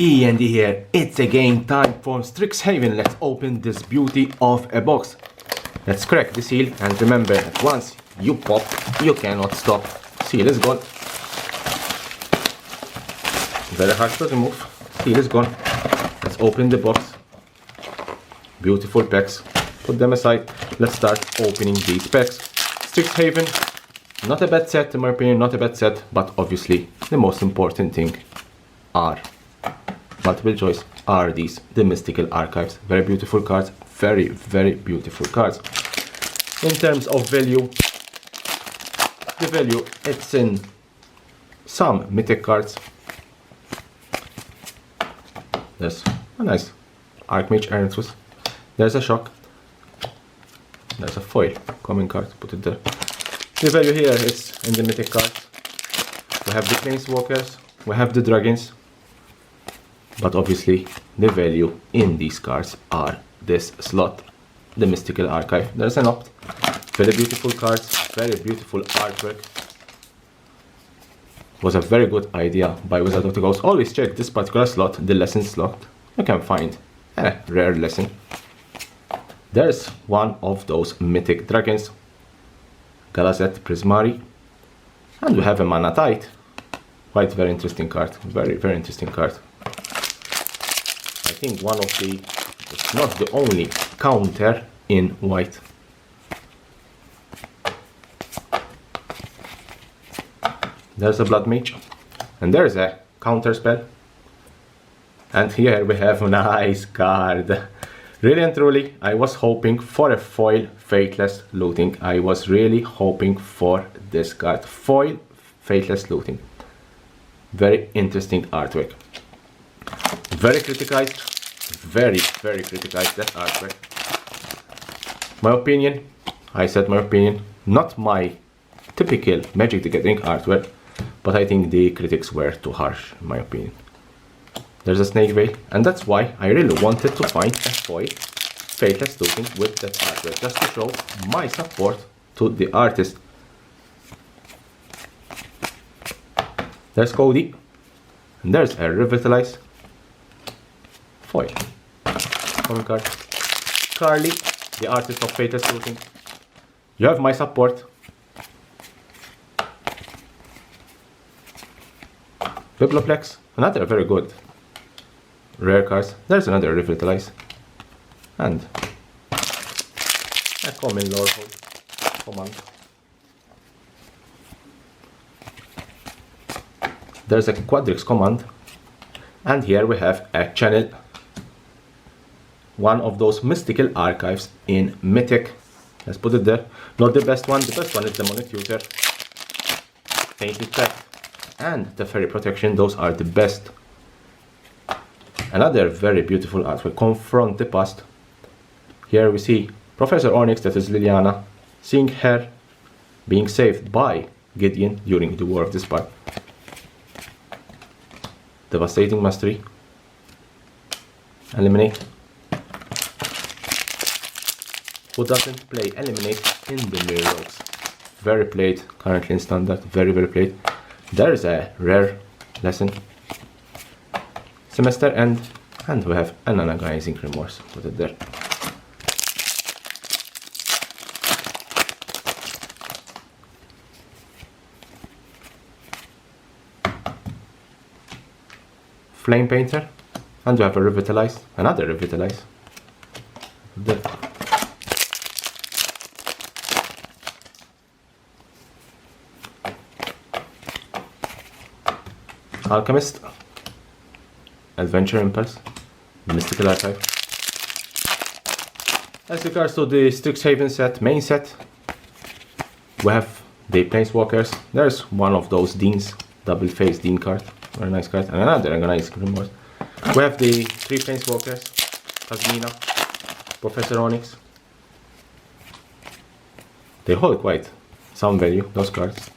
E.N.D here. It's a game time for Strixhaven. Let's open this beauty of a box. Let's crack the seal and remember that once you pop, you cannot stop. Seal is gone. Very hard to remove. Seal is gone. Let's open the box. Beautiful packs. Put them aside. Let's start opening these packs. Strixhaven, not a bad set in my opinion, not a bad set, but obviously the most important thing are multiple choice are these, the mystical archives. Very beautiful cards, very beautiful cards. In terms of value, the value it's in some mythic cards. There's a nice Archmage Errantus. There's a shock. There's a foil common card, put it there. The value here is in the mythic cards. We have the planeswalkers, we have the dragons, but obviously the value in these cards are this slot, the mystical archive. There's an opt. Very beautiful cards, very beautiful artwork. Was a very good idea by Wizard of the Coast. Always check this particular slot, the lesson slot. You can find a rare lesson. There's one of those mythic dragons, Galazet Prismari, and we have a Mana Tide. Quite very interesting card, very interesting card. I think one of the, it's not the only counter in white. There's a Blood Mage, and there's a counter spell. And here we have a nice card. Really and truly, I was hoping for a foil Faithless Looting. I was really hoping for this card. Foil Faithless Looting. Very interesting artwork. Very criticized. Very criticized, that artwork. My opinion, I said my opinion, not my typical Magic the Gathering artwork, but I think the critics were too harsh, in my opinion. There's a Snake Veil, and that's why I really wanted to find a foil Faithless Looting with that artwork, just to show my support to the artist. There's Cody, and there's a Revitalize foil common card. Carly, the artist of Faithless Looting. You have my support. Biblioplex, another very good rare cards. There's another Revitalize. And a common Lorehold command. There's a Quadrix command. And here we have a channel. One of those mystical archives in Mythic. Let's put it there. Not the best one. The best one is Demonic Tutor, Tainted Pact, and the Fairy Protection. Those are the best. Another very beautiful artwork, Confront the Past. Here we see Professor Onyx, that is Liliana, seeing her being saved by Gideon during the War of the Spark. Devastating Mastery. Eliminate. Who doesn't play Eliminate in the Mirror Rogues? Very played, currently in Standard, very played. There is a rare lesson. Semester End, and we have an Agonizing Remorse. Put it there. Flame Painter, and we have a Revitalize, another Revitalize. There. Alchemist, Adventure Impulse, Mystical Archive. As regards to the Strixhaven set, main set, we have the Planeswalkers. There's one of those Deans, double-face Dean card, very nice card, and another Agonizing Remorse. We have the three Planeswalkers, Tasmina, Professor Onyx. They hold quite some value, those cards.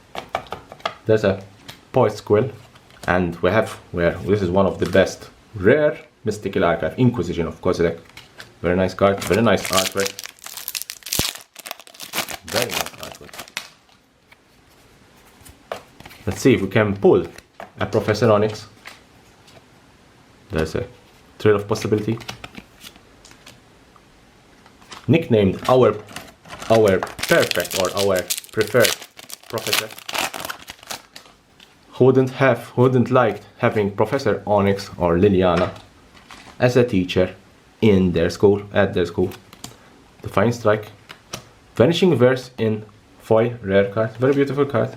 There's a Poet's Quill. And we have this is one of the best rare mystical archive, Inquisition of Kozilek. Very nice card, very nice artwork. Very nice artwork. Let's see if we can pull a Professor Onyx. There's a Trail of Possibility. Nicknamed our perfect or our preferred professor. Who wouldn't like having Professor Onyx or Liliana as a teacher in their school, at their school. Define Strike. Vanishing Verse in foil, rare card, very beautiful card.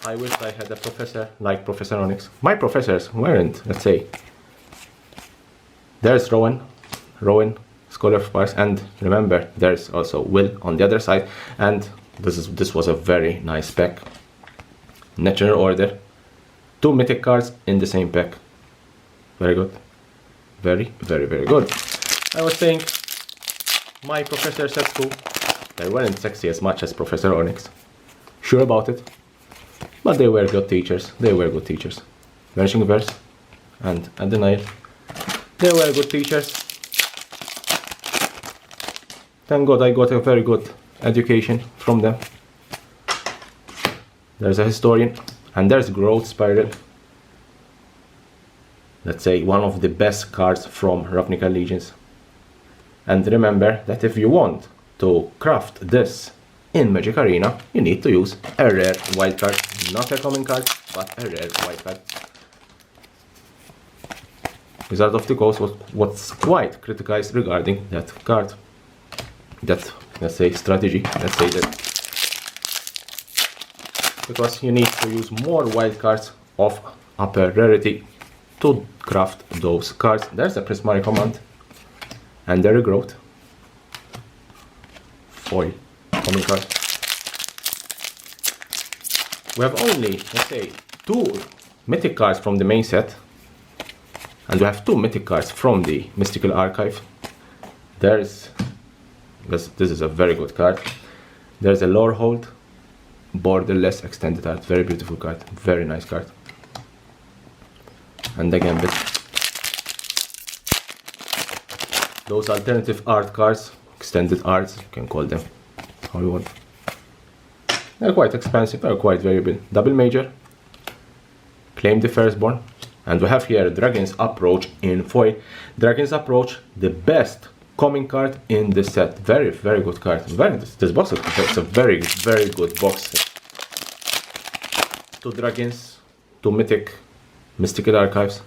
I wish I had a professor like Professor Onyx. My professors weren't, let's say. There's Rowan, Scholar of Sparks, and remember there's also Will on the other side, and this was a very nice pack. Natural Order, 2 mythic cards in the same pack. Very good. Very good. I was saying my professors at school, they weren't sexy as much as Professor Onyx. Sure about it. But they were good teachers. Vanishing Verse and Denial. They were good teachers. Thank God I got a very good education from them. There's a Historian, and there's Growth Spiral. Let's say one of the best cards from Ravnica Legions. And remember that if you want to craft this in Magic Arena, you need to use a rare wild card. Not a common card, but a rare wild card. Wizard of the Coast was quite criticized regarding that card. That, let's say, strategy. Let's say that. Because you need to use more wild cards of upper rarity to craft those cards. There's a Prismari Command. And there a Growth. Foil. Common card. We have only, let's say, 2 mythic cards from the main set. And we have 2 mythic cards from the Mystical Archive. This is a very good card. There's a Lorehold, Borderless Extended Art. Very beautiful card. Very nice card. And the Gambit. Those alternative art cards, extended arts, you can call them how you want. They're quite expensive, they're quite variable. Double Major, Claim the Firstborn, and we have here Dragon's Approach in foil. Dragon's Approach, the best common card in this set. Very good card. This box is a very good box. 2 dragons, 2 mystical archives.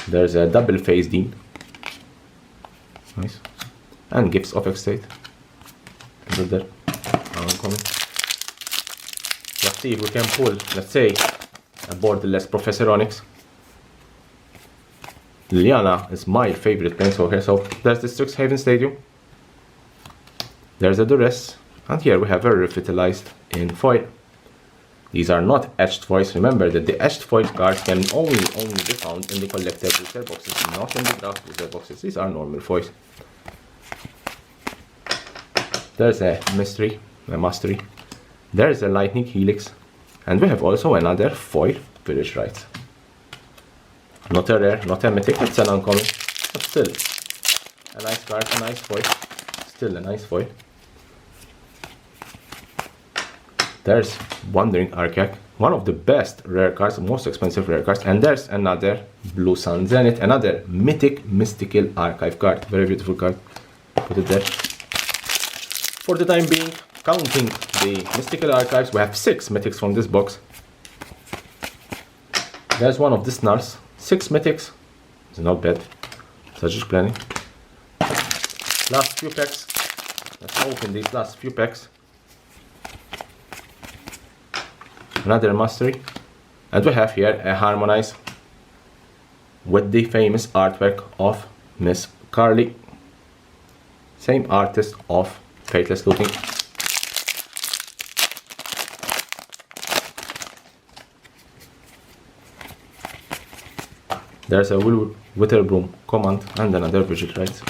There's a double Phase Dean. Nice. And Gifts of Estate. There. Uncommon. Let's see if we can pull, let's say, a Borderless Professor Onyx. Liliana is my favorite planeswalker, so there's the Strixhaven Stadium. There's a Duress, and here we have a Revitalized in foil. These are not etched foils. Remember that the etched foil cards can only be found in the collector booster boxes, not in the draft booster boxes. These are normal foils. There's a Mystery, a Mastery. There's a Lightning Helix, and we have also another foil Village Rites. Not a rare, not a mythic, it's an uncommon, but still a nice card, a nice foil. Still a nice foil. There's Wandering Archaic, one of the best rare cards, most expensive rare cards, and there's another Blue Sun Zenith, another mythic Mystical Archive card. Very beautiful card. Put it there. For the time being, counting the Mystical Archives, we have 6 mythics from this box. There's one of the Snarls. 6 mythics. It's not bad. Strategic planning. Last few packs. Let's open these last few packs. Another Mastery. And we have here a Harmonize with the famous artwork of Miss Carly. Same artist of Faithless Looting. There's a Witherbloom Command and another Vigil Rites.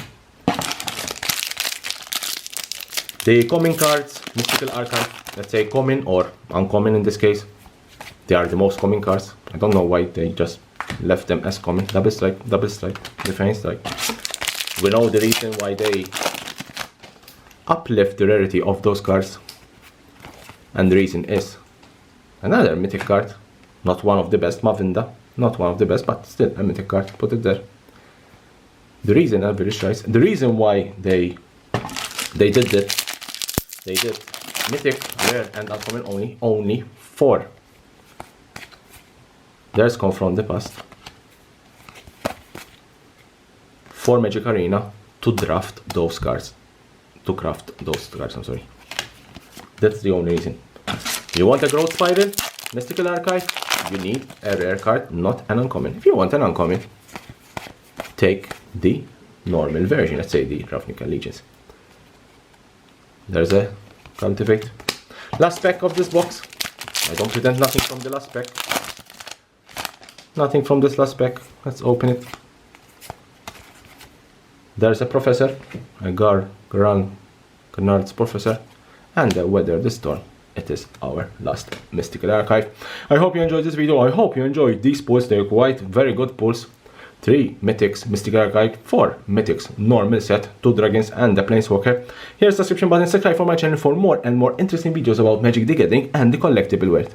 The common cards, Mystical Archive, let's say common or uncommon in this case, they are the most common cards. I don't know why they just left them as common. Double Strike, Defense Strike. We know the reason why they uplift the rarity of those cards. And the reason is another mythic card, Not one of the best, Mavinda. Not one of the best, but still a mythic card. Put it there. The reason, the reason why they did it, they did mythic, rare, and uncommon only 4. There's come from the past. 4 Magic Arena to draft those cards. To craft those cards, I'm sorry. That's the only reason. You want a Growth Spiral, Mystical Archive, you need a rare card, not an uncommon. If you want an uncommon, take the normal version, let's say the Ravnica Legions. There's a Cultivate. Last pack of this box. I don't pretend nothing from the last pack. Nothing from this last pack. Let's open it. There's a Professor, a Garnard's Professor, and a Weather the Storm. It is our last Mystical Archive. I hope you enjoyed this video. I hope you enjoyed these pulls. They're quite very good pulls. 3 Mythics Mystical Archive, 4 Mythics Normal Set, 2 Dragons and the Planeswalker. Here's the subscription button. Subscribe for my channel for more and more interesting videos about Magic the Gathering and the collectible world.